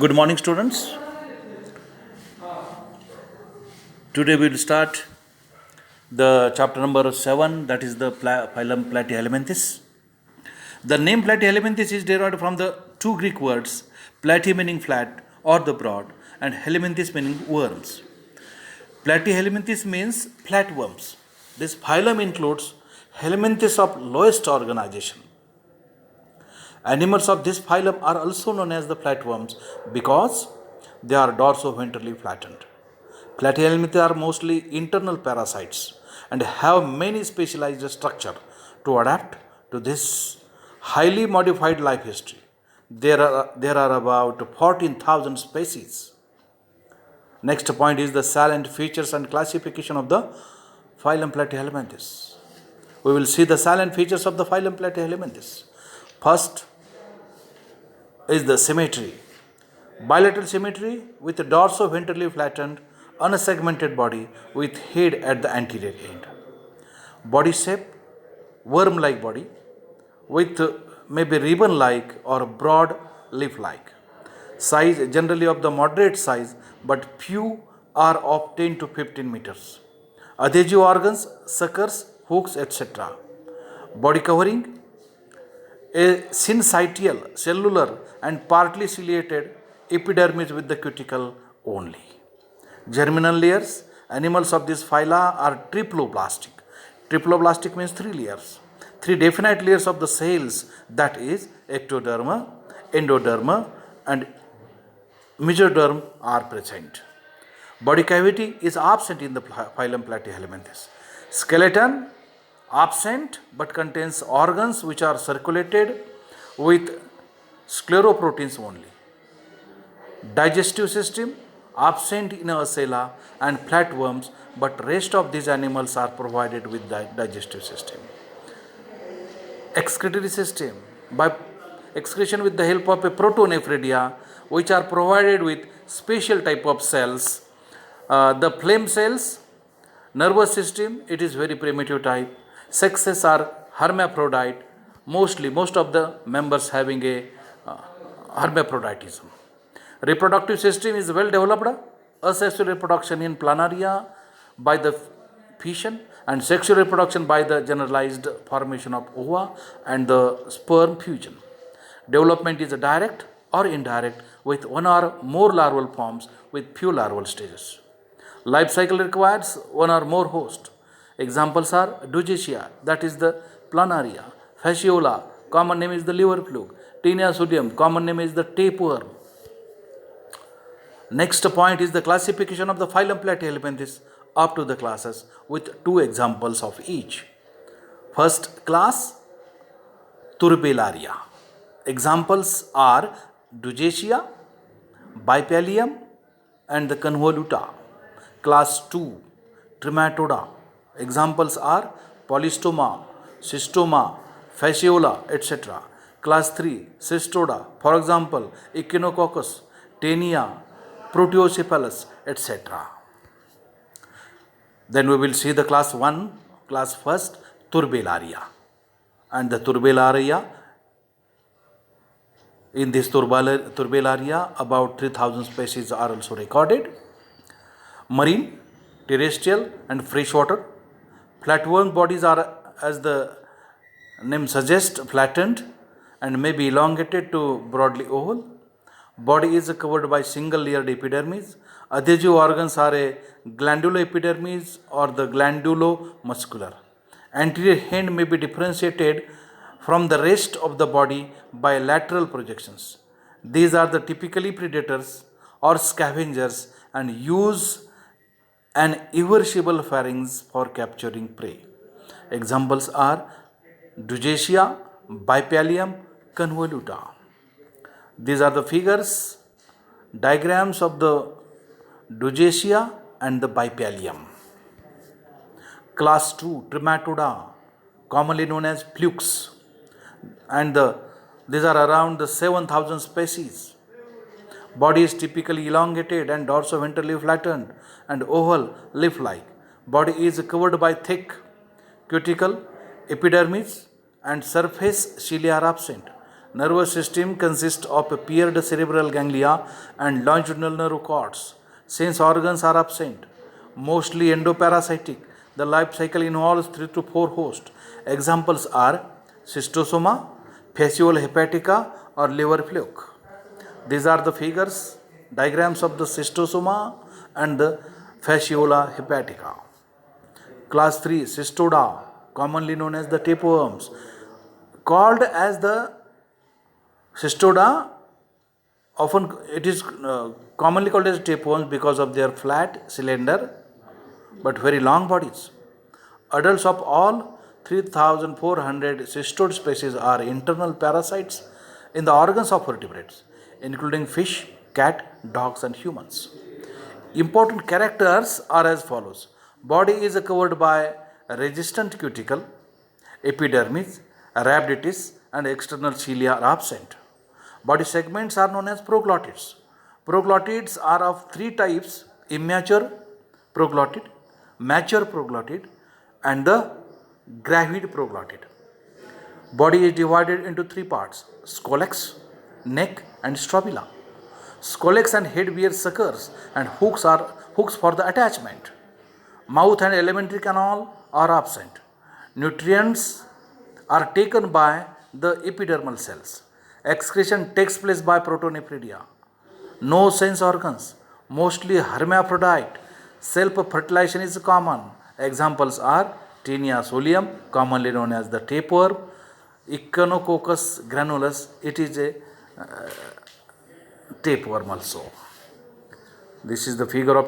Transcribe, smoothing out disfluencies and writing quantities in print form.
Good morning, students. Today we will start the chapter number 7, that is the phylum Platyhelminthes. The name Platyhelminthes is derived from the two Greek words, platy meaning flat or the broad, and helminthes meaning worms. Platyhelminthes means flatworms. This phylum includes helminthes of lowest organization. Animals of this phylum are also known as the flatworms because they are dorso-ventrally flattened. Platyhelminthes are mostly internal parasites and have many specialized structure to adapt to this highly modified life history. There are about 14,000 species. Next point is the salient features and classification of the phylum Platyhelminthes. We will see the salient features of the phylum Platyhelminthes. First is the symmetry. Bilateral symmetry with dorso-ventrally flattened, unsegmented body with head at the anterior end. Body shape, worm-like body with maybe ribbon-like or broad leaf-like. Size generally of the moderate size, but few are of 10 to 15 meters. Adhesive organs, suckers, hooks, etc. Body covering, a syncytial, cellular and partly ciliated epidermis with the cuticle only. Germinal layers, animals of this phyla are triploblastic. Triploblastic means 3 layers. 3 definite layers of the cells, that is ectoderma, endoderma and mesoderm are present. Body cavity is absent in the phylum Platyhelminthes. Skeleton absent but contains organs which are circulated with scleroproteins only. Digestive system absent in Acela and flatworms, but rest of these animals are provided with the digestive system. Excretory system by excretion with the help of a protonephridia, which are provided with special type of cells. The phlegm cells. Nervous system, it is very primitive type. Sexes are hermaphrodite, most of the members having a hermaphroditism. Reproductive system is well developed. Asexual reproduction in planaria by the fission and sexual reproduction by the generalized formation of ova and the sperm fusion. Development is direct or indirect with one or more larval forms with few larval stages. Life cycle requires one or more host. Examples are Dugesia, that is the planaria, Fasciola, common name is the liver fluke, Taenia sodium, common name is the tapeworm. Next point is the classification of the phylum Platyhelminthes up to the classes with 2 examples of each. First class, Turbellaria. Examples are Dugesia, Bipalium and the Convoluta. Class 2, Trematoda. Examples are Polystoma, Cystoma, Fasciola, etc. Class 3, Cystoda. For example, Echinococcus, Taenia, Proteocephalus, etc. Then we will see the class 1, class first, Turbellaria. And the Turbellaria, in this Turbellaria, about 3000 species are also recorded. Marine, terrestrial and freshwater. Flatworm bodies are, as the name suggests, flattened and may be elongated to broadly oval. Body is covered by single layered epidermis. Adhesive organs are a glanduloepidermis or the glandulomuscular. Anterior end may be differentiated from the rest of the body by lateral projections. These are the typically predators or scavengers and use an irreversible pharynx for capturing prey. Examples are Dugesia, Bipalium, Convoluta. These are the figures, diagrams of the Dugesia and the Bipalium. Class 2, Trematoda, commonly known as flukes, and these are around the 7,000 species. Body is typically elongated and dorso-ventrally flattened and oval leaf-like. Body is covered by thick cuticle, epidermis and surface cilia are absent. Nervous system consists of a paired cerebral ganglia and longitudinal nerve cords. Sense organs are absent, mostly endoparasitic. The life cycle involves 3 to 4 hosts. Examples are cystosoma, fasciola hepatica, or liver fluke. These are the figures, diagrams of the cystosoma and the fasciola hepatica. Class 3, cystoda, commonly known as the tapeworms. Called as the cystoda, often it is commonly called as tapeworms because of their flat cylinder but very long bodies. Adults of all 3,400 cystod species are internal parasites in the organs of vertebrates, including fish, cat, dogs, and humans. Important characters are as follows. Body is covered by resistant cuticle, epidermis, rhabditis, and external cilia are absent. Body segments are known as proglottids. Proglottids are of 3 types: immature proglottid, mature proglottid, and the gravid proglottid. Body is divided into 3 parts: scolex, neck, and strobila. Scolex and head bear suckers and hooks for the attachment. Mouth and alimentary canal are absent. Nutrients are taken by the epidermal cells. Excretion takes place by protonephridia. No sense organs, mostly hermaphrodite. Self-fertilization is common. Examples are Taenia solium, commonly known as the tapeworm, Echinococcus granulus, it is a tapeworm also. This is the figure of